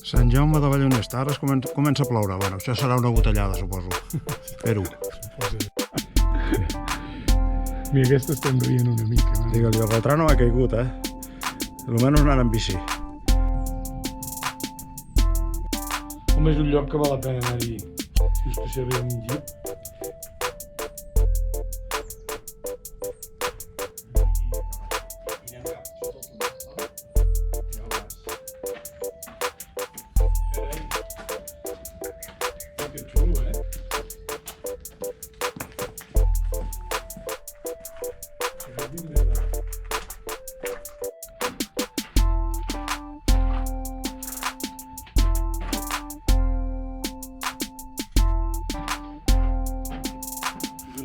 Sant Jaume de Vallonesta, ara comença a ploure. Bueno, això serà una botellada, suposo. Espero. Mira, aquesta estem rient una mica. Digue-li, el Beltrán no ha caigut, Almenys anant amb bici. Home, és un lloc que val la pena anar-hi. Just que s'hi arriba amb un jeep. Que xulo,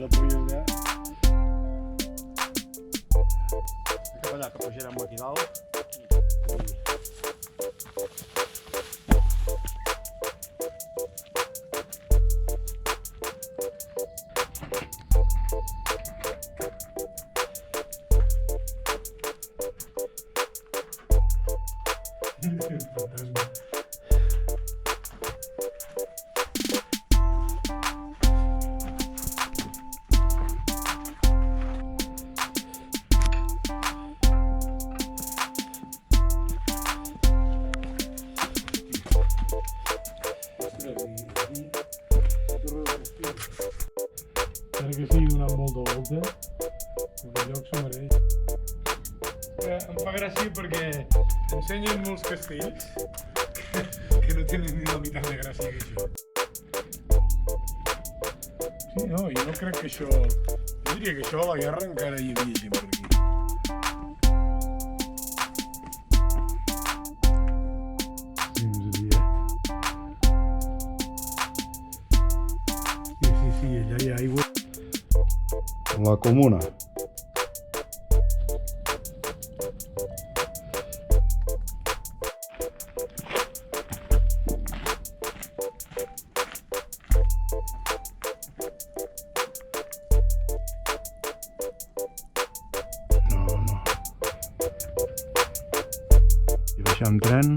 La puja allà. Cap allà, que pujarem aquí dalt. Fantasma. Encara que sigui donant molta volta, el lloc s'ho mereix. Em fa gràcia perquè ensenyen molts castells que no tenen ni la meitat de gràcia que això. Sí, no, jo no crec que això... Jo diria que això a la guerra encara hi havia gent per aquí. Sí, no sabia. Sí, allà hi ha aigua. La comuna. I baixar amb tren.